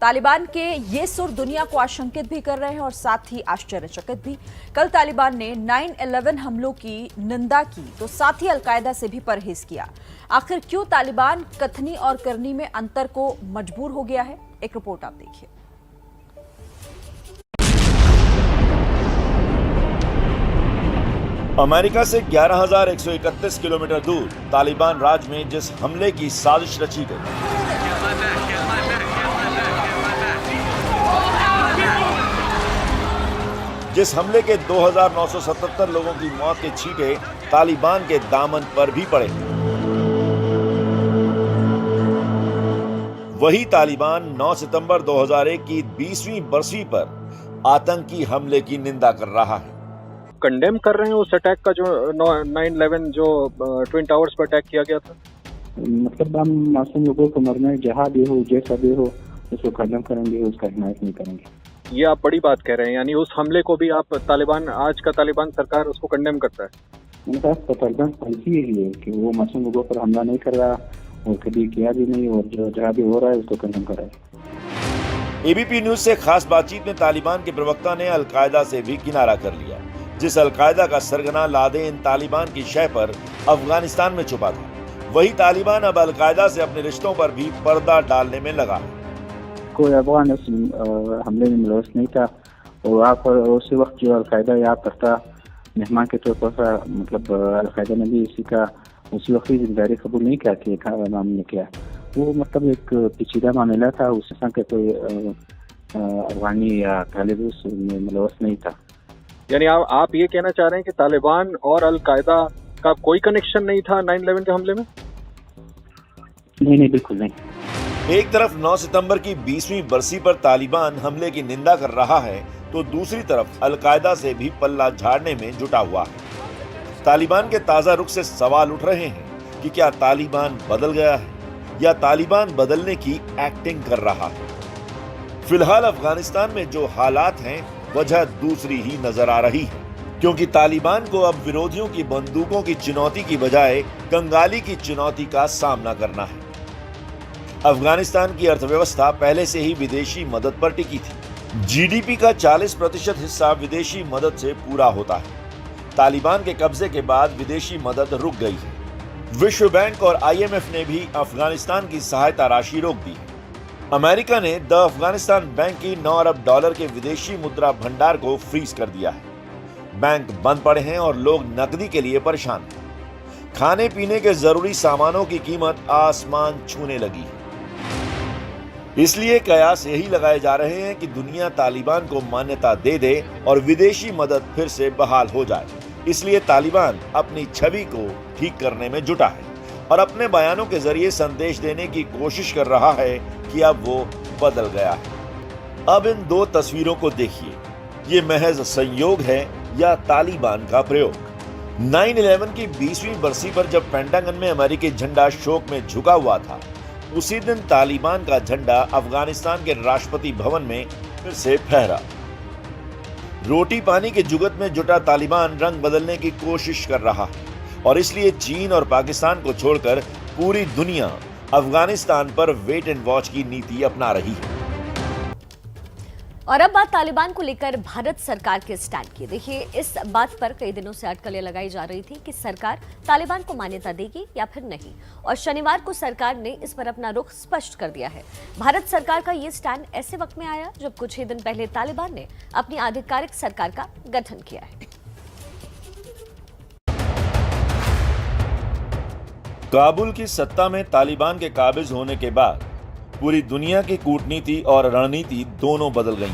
तालिबान के ये सुर दुनिया को आशंकित भी कर रहे हैं और साथ ही आश्चर्यचकित भी। कल तालिबान ने 9/11 हमलों की निंदा की तो साथ ही अलकायदा से भी परहेज किया। आखिर क्यों तालिबान कथनी और करनी में अंतर को मजबूर हो गया है? एक रिपोर्ट आप देखिए। अमेरिका से 11,131 किलोमीटर दूर तालिबान राज में जिस हमले की साजिश रची गई, जिस हमले के 2,977 लोगों की मौत के छींटे तालिबान के दामन पर भी पड़े, वही तालिबान 9 सितंबर 2001 की 20वीं बरसी पर आतंकी हमले की निंदा कर रहा है। कंडेम कर रहे हैं उस अटैक का जो 9/11 जो ट्विन टावर्स पर अटैक किया गया था। मतलब हम मासूम लोगों को मरना जहाँ भी हो जैसा भी हो उसको कंडेम करेंगे, उसका हिमायत नहीं करेंगे। ये आप बड़ी बात कह रहे हैं, यानी उस हमले को भी आप तालिबान, आज का तालिबान सरकार उसको कंडेम करता है। उनका तालिबान पॉलिसी यही है कि वो मासूम लोगों पर हमला नहीं कर रहा और कभी किया भी नहीं, और जो जहाँ भी हो रहा है उसको कंडेम कर रहा है। एबीपी न्यूज से खास बातचीत में तालिबान के प्रवक्ता ने अलकायदा से भी किनारा कर लिया, जिस अलकायदा का सरगना लादेन तालिबान की शय पर अफगानिस्तान में छुपा था, वही तालिबान अब अलकायदा से अपने रिश्तों पर भी पर्दा डालने में लगा है। कोई अफगान उस हमले में मुलव्वस नहीं था और वहाँ पर उसी वक्त जो अलकायदा यहाँ पर था मेहमान के तौर पर, मतलब अलकायदा ने भी उसी वक्त जिम्मेदारी कबूल नहीं किया कि नाम ने किया। वो मतलब एक पेचीदा मामला था, उसमें के कोई अफगानी या तालिब उसमें मुलव्वस नहीं था। यानी आप ये कहना चाह रहे हैं कि तालिबान और अलकायदा का कोई कनेक्शन नहीं था 9/11 के हमले में? नहीं, बिल्कुल नहीं। एक तरफ 9 सितंबर की 20वीं बरसी पर तालिबान हमले की निंदा कर रहा है तो दूसरी तरफ अलकायदा से भी पल्ला झाड़ने में जुटा हुआ है। तालिबान के ताजा रुख से सवाल उठ रहे हैं कि क्या तालिबान बदल गया है या तालिबान बदलने की एक्टिंग कर रहा है। फिलहाल अफगानिस्तान में जो हालात हैं वजह दूसरी ही नजर आ रही है, क्योंकि तालिबान को अब विरोधियों की बंदूकों की चुनौती की बजाय कंगाली की चुनौती का सामना करना है। अफगानिस्तान की अर्थव्यवस्था पहले से ही विदेशी मदद पर टिकी थी। जीडीपी का 40% हिस्सा विदेशी मदद से पूरा होता है। तालिबान के कब्जे के बाद विदेशी मदद रुक गई है। विश्व बैंक और IMF ने भी अफगानिस्तान की सहायता राशि रोक दी है। अमेरिका ने द अफगानिस्तान बैंक की $9 अरब के विदेशी मुद्रा भंडार को फ्रीज कर दिया है। बैंक बंद पड़े हैं और लोग नकदी के लिए परेशान हैं। खाने पीने के जरूरी सामानों की कीमत आसमान छूने लगी है। इसलिए कयास यही लगाए जा रहे हैं कि दुनिया तालिबान को मान्यता दे दे और विदेशी मदद फिर से बहाल हो जाए। इसलिए तालिबान अपनी छवि को ठीक करने में जुटा है और अपने बयानों के जरिए संदेश देने की कोशिश कर रहा है कि अब वो बदल गया है। अब इन दो तस्वीरों को देखिए, ये महज संयोग है या तालिबान का प्रयोग। 9/11 की 20वीं बरसी पर जब पेंटागन में अमेरिकी झंडा शोक में झुका हुआ था, उसी दिन तालिबान का झंडा अफगानिस्तान के राष्ट्रपति भवन में फिर से फहरा। रोटी पानी के जुगत में जुटा तालिबान रंग बदलने की कोशिश कर रहा है और इसलिए चीन और पाकिस्तान को छोड़कर पूरी दुनिया अफगानिस्तान पर वेट एंड वॉच की नीति अपना रही है। और अब बात तालिबान को लेकर भारत सरकार के स्टैंड की। देखिए, इस बात पर कई दिनों से अटकलें लगाई जा रही थी कि सरकार तालिबान को मान्यता देगी या फिर नहीं, और शनिवार को सरकार ने इस पर अपना रुख स्पष्ट कर दिया है। भारत सरकार का ये स्टैंड ऐसे वक्त में आया जब कुछ ही दिन पहले तालिबान ने अपनी आधिकारिक सरकार का गठन किया है। काबुल की सत्ता में तालिबान के काबिज होने के बाद पूरी दुनिया की कूटनीति और रणनीति दोनों बदल गई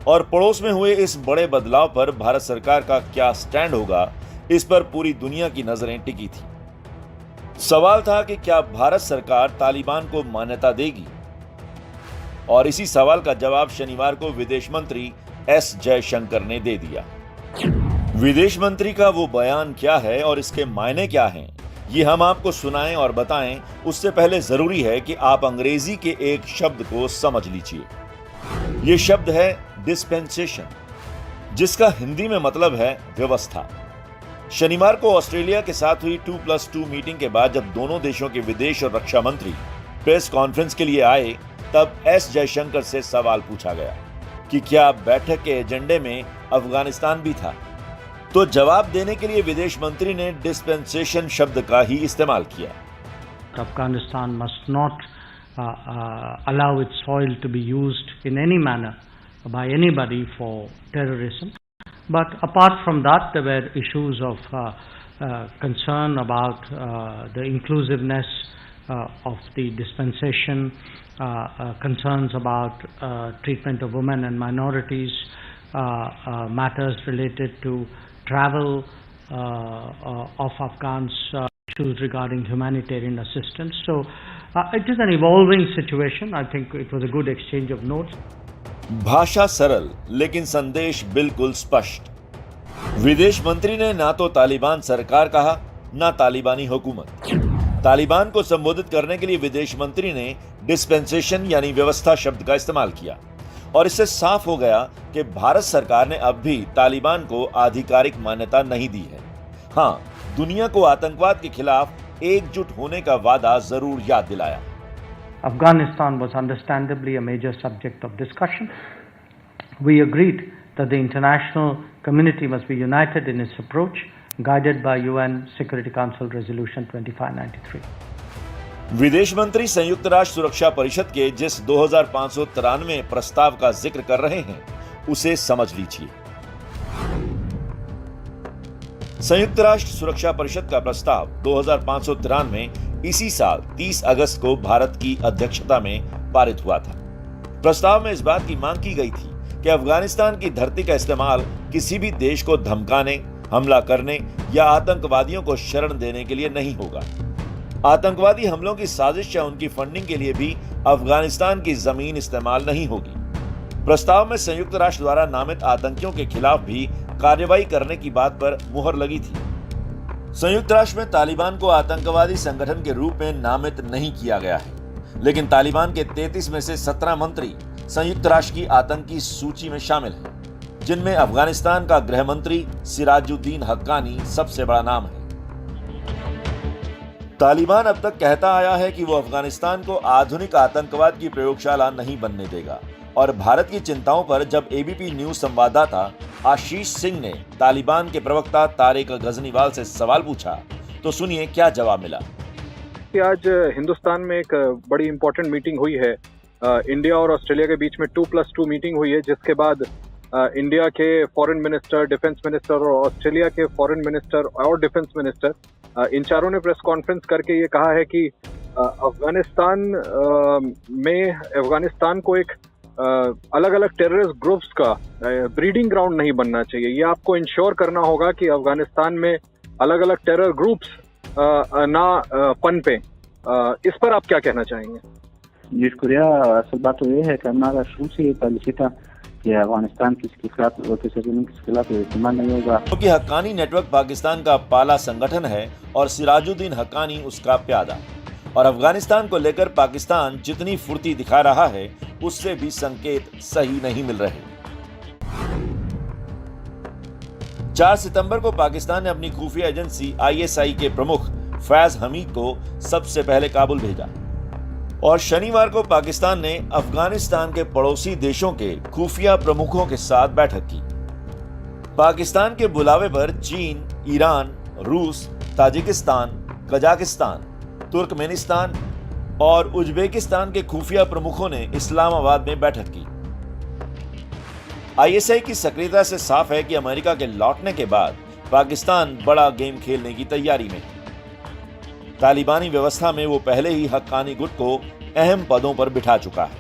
और पड़ोस में हुए इस बड़े बदलाव पर भारत सरकार का क्या स्टैंड होगा, इस पर पूरी दुनिया की नजरें टिकी थी। सवाल था कि क्या भारत सरकार तालिबान को मान्यता देगी, और इसी सवाल का जवाब शनिवार को विदेश मंत्री S जयशंकर ने दे दिया। विदेश मंत्री का वो बयान क्या है और इसके मायने क्या हैं, ये हम आपको सुनाएं और बताएं, उससे पहले जरूरी है कि आप अंग्रेजी के एक शब्द को समझ लीजिए। ये शब्द है डिस्पेंसेशन, जिसका हिंदी में मतलब है व्यवस्था। शनिवार को ऑस्ट्रेलिया के साथ हुई 2+2 मीटिंग के बाद जब दोनों देशों के विदेश और रक्षा मंत्री प्रेस कॉन्फ्रेंस के लिए आए, तब एस जयशंकर से सवाल पूछा गया कि क्या बैठक के एजेंडे में अफगानिस्तान भी था। तो जवाब देने के लिए विदेश मंत्री ने डिस्पेंसेशन शब्द का ही इस्तेमाल किया। Afghanistan must not allow its soil to be used in any manner by anybody for terrorism. But apart from that, there were issues of concern about the inclusiveness of the dispensation, concerns about treatment of women and minorities, matters related to travel of Afghans, issues regarding humanitarian assistance. So it is an evolving situation. I think it was a good exchange of notes. भाषा सरल लेकिन संदेश बिल्कुल स्पष्ट। विदेश मंत्री ने ना तो तालिबान सरकार कहा, ना तालिबानी हुकूमत। तालिबान को संबोधित करने के लिए विदेश मंत्री ने डिस्पेंसेशन यानी व्यवस्था शब्द का इस्तेमाल किया और इससे साफ हो गया कि भारत सरकार ने अब भी तालिबान को आधिकारिक मान्यता नहीं दी है। हाँ, दुनिया को आतंकवाद के खिलाफ एकजुट होने का वादा जरूर याद दिलाया। Afghanistan was understandably a major subject of discussion. We agreed that the international community must be united in its approach, guided by UN Security Council Resolution 2593. विदेश मंत्री संयुक्त राष्ट्र सुरक्षा परिषद के जिस 2593 प्रस्ताव का जिक्र कर रहे हैं, उसे समझ लीजिए। संयुक्त राष्ट्र सुरक्षा परिषद का प्रस्ताव 2593 इसी साल 30 अगस्त को भारत की अध्यक्षता में पारित हुआ था। प्रस्ताव में इस बात की मांग की गई थी कि अफगानिस्तान की धरती का इस्तेमाल किसी भी देश को धमकाने, हमला करने या आतंकवादियों को शरण देने के लिए नहीं होगा। आतंकवादी हमलों की साजिश या उनकी फंडिंग के लिए भी अफगानिस्तान की जमीन इस्तेमाल नहीं होगी। प्रस्ताव में संयुक्त राष्ट्र द्वारा नामित आतंकियों के खिलाफ भी कार्रवाई करने की बात पर मुहर लगी थी। संयुक्त राष्ट्र में तालिबान को आतंकवादी संगठन के रूप में नामित नहीं किया गया है, लेकिन तालिबान के 33 में से 17 मंत्री संयुक्त राष्ट्र की आतंकी सूची में शामिल हैं, जिनमें अफगानिस्तान का गृह मंत्री सिराजुद्दीन हक्कानी सबसे बड़ा नाम है। तालिबान अब तक कहता आया है कि वो अफगानिस्तान को आधुनिक आतंकवाद की प्रयोगशाला नहीं बनने देगा और भारत की चिंताओं पर जब एबीपी न्यूज संवाददाता आशीष सिंह ने तालिबान के प्रवक्ता तारिक गजनीवाल से सवाल पूछा, तो सुनिए क्या जवाब मिला। कि आज हिंदुस्तान में एक बड़ी इंपॉर्टेंट मीटिंग हुई है, इंडिया और ऑस्ट्रेलिया के बीच में 2+2 मीटिंग हुई है, जिसके बाद इंडिया के फॉरेन मिनिस्टर, डिफेंस मिनिस्टर और ऑस्ट्रेलिया के फॉरेन मिनिस्टर और डिफेंस मिनिस्टर, इन चारों ने प्रेस कॉन्फ्रेंस करके ये कहा है कि अफगानिस्तान को एक अलग अलग टेररिस्ट ग्रुप्स का ब्रीडिंग ग्राउंड नहीं बनना चाहिए। ये आपको इंश्योर करना होगा कि अफगानिस्तान में अलग अलग टेरर ग्रुप्स ना पनपे। इस पर आप क्या कहना चाहेंगे? जी शुक्रिया। असल बात तो ये है कि हमारा शुरू से ये पॉलिसी था कि अफगानिस्तान किसके खिलाफ इस्तेमाल नहीं होगा, क्योंकि हक्कानी नेटवर्क पाकिस्तान का पाला संगठन है और सिराजुद्दीन हक्कानी उसका प्यादा, और अफगानिस्तान को लेकर पाकिस्तान जितनी फुर्ती दिखा रहा है उससे भी संकेत सही नहीं मिल रहे। 4 सितंबर को पाकिस्तान ने अपनी खुफिया एजेंसी ISI के प्रमुख फैज हमीद को सबसे पहले काबुल भेजा और शनिवार को पाकिस्तान ने अफगानिस्तान के पड़ोसी देशों के खुफिया प्रमुखों के साथ बैठक की। पाकिस्तान के बुलावे पर चीन, ईरान, रूस, ताजिकिस्तान, कजाकिस्तान, तुर्कमेनिस्तान और उज्बेकिस्तान के खुफिया प्रमुखों ने इस्लामाबाद में बैठक की। ISI की सक्रियता से साफ है कि अमेरिका के लौटने के बाद पाकिस्तान बड़ा गेम खेलने की तैयारी में है। तालिबानी व्यवस्था में वो पहले ही हक्कानी गुट को अहम पदों पर बिठा चुका है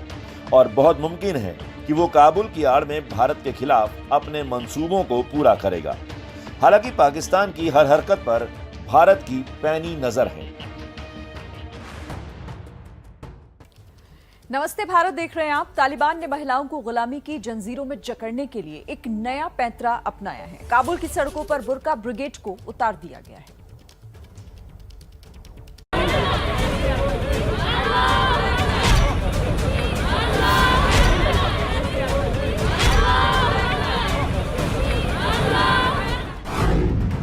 और बहुत मुमकिन है कि वो काबुल की आड़ में भारत के खिलाफ अपने मंसूबों को पूरा करेगा। हालांकि पाकिस्तान की हर हरकत पर भारत की पैनी नजर है। नमस्ते भारत देख रहे हैं आप। तालिबान ने महिलाओं को गुलामी की जंजीरों में जकड़ने के लिए एक नया पैंतरा अपनाया है। काबुल की सड़कों पर बुर्का ब्रिगेड को उतार दिया गया है।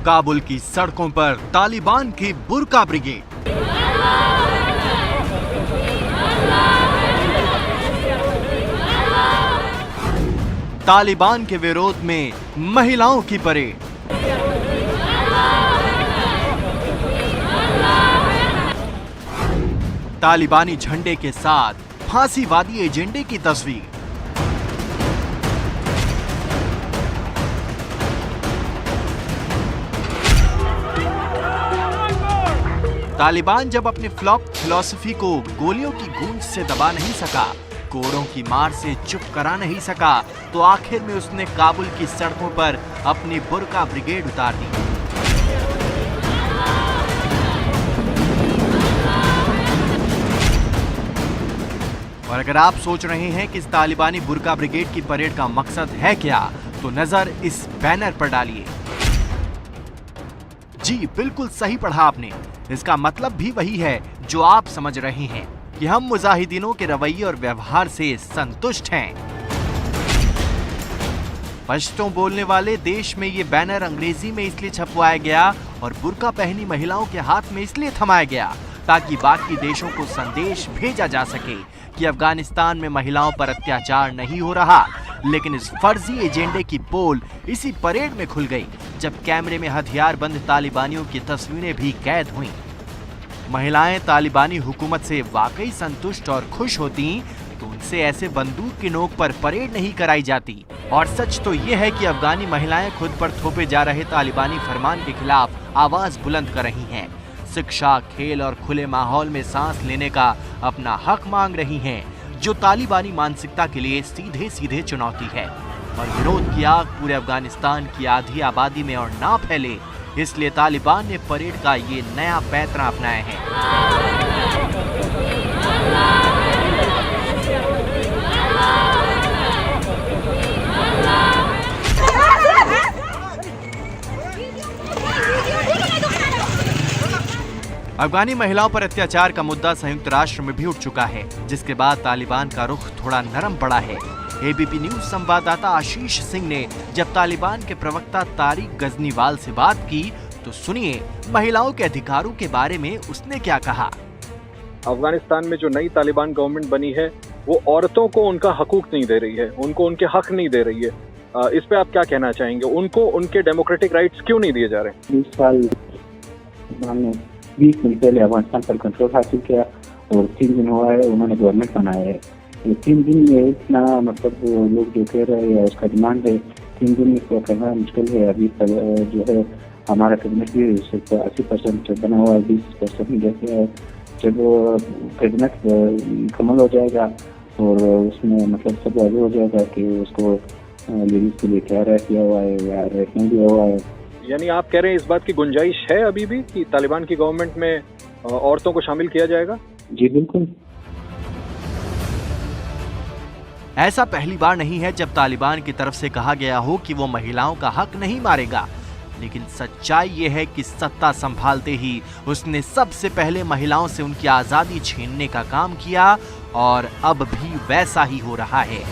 काबुल की सड़कों पर तालिबान की बुर्का ब्रिगेड। तालिबान के विरोध में महिलाओं की परेड। तालिबानी झंडे के साथ फांसीवादी एजेंडे की तस्वीर। तालिबान जब अपने फ्लॉप फिलॉसफी को गोलियों की गूंज से दबा नहीं सका, कोड़ों की मार से चुप करा नहीं सका, तो आखिर में उसने काबुल की सड़कों पर अपनी बुर्का ब्रिगेड उतार दी। और अगर आप सोच रहे हैं कि इस तालिबानी बुर्का ब्रिगेड की परेड का मकसद है क्या, तो नजर इस बैनर पर डालिए। जी बिल्कुल सही पढ़ा आपने। इसका मतलब भी वही है जो आप समझ रहे हैं कि हम मुजाहिदीनों के रवैये और व्यवहार से संतुष्ट हैं। पश्तो बोलने वाले देश में ये बैनर अंग्रेजी में इसलिए छपवाया गया और बुर्का पहनी महिलाओं के हाथ में इसलिए थमाया गया ताकि बाकी देशों को संदेश भेजा जा सके कि अफगानिस्तान में महिलाओं पर अत्याचार नहीं हो रहा। लेकिन इस फर्जी एजेंडे की पोल इसी परेड में खुल गई जब कैमरे में हथियारबंद तालिबानियों की तस्वीरें भी कैद हुईं। महिलाएं तालिबानी हुकूमत से वाकई संतुष्ट और खुश होती तो उनसे ऐसे बंदूक की नोक पर परेड नहीं कराई जाती। और सच तो ये है कि अफगानी महिलाएं खुद पर थोपे जा रहे तालिबानी फरमान के खिलाफ आवाज बुलंद कर रही हैं। शिक्षा, खेल और खुले माहौल में सांस लेने का अपना हक मांग रही हैं, जो तालिबानी मानसिकता के लिए सीधे सीधे चुनौती है। और विरोध की आग पूरे अफगानिस्तान की आधी आबादी में और ना फैले, इसलिए तालिबान ने परेड का ये नया पैतरा अपनाया है। अफगानी महिलाओं पर अत्याचार का मुद्दा संयुक्त राष्ट्र में भी उठ चुका है, जिसके बाद तालिबान का रुख थोड़ा नरम पड़ा है। एबीपी न्यूज संवाददाता आशीष सिंह ने जब तालिबान के प्रवक्ता तारिक गजनीवाल से बात की तो सुनिए महिलाओं के अधिकारों के बारे में उसने क्या कहा। अफगानिस्तान में जो नई तालिबान गवर्नमेंट बनी है वो औरतों को उनका हकूक नहीं दे रही है, उनको उनके हक नहीं दे रही है। इस पे आप क्या कहना चाहेंगे? उनको उनके डेमोक्रेटिक राइट्स क्यों नहीं दिए जा रहे? 20 साल 20 दिन पहले अफगानिस्तान पर कंट्रोल हासिल किया और 3 दिन हुआ है उन्होंने गवर्नमेंट बनाया है। 3 दिन में इतना मतलब लोग जो कह रहे हैं उसका डिमांड है, 3 दिन में करना मुश्किल है। अभी जो है हमारा कैबिनेट भी सिर्फ 80% बना हुआ है, 20% जैसे है। जब कैबिनेट मुकम्मल हो जाएगा और उसमें मतलब सब वाज़ेह हो जाएगा कि उसको लेडीज के लिए क्या राय किया हुआ है या राइट नहीं दिया हुआ है। यानी आप कह रहे हैं इस बात की गुंजाइश है अभी भी कि तालिबान की गवर्नमेंट में औरतों को शामिल किया जाएगा? जी बिल्कुल। ऐसा पहली बार नहीं है जब तालिबान की तरफ से कहा गया हो कि वो महिलाओं का हक नहीं मारेगा, लेकिन सच्चाई ये है कि सत्ता संभालते ही उसने सबसे पहले महिलाओं से उनकी आजादी छीनने का काम किया और अब भी वैसा ही हो रहा है।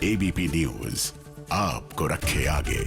एबीपी न्यूज आपको रखे आगे।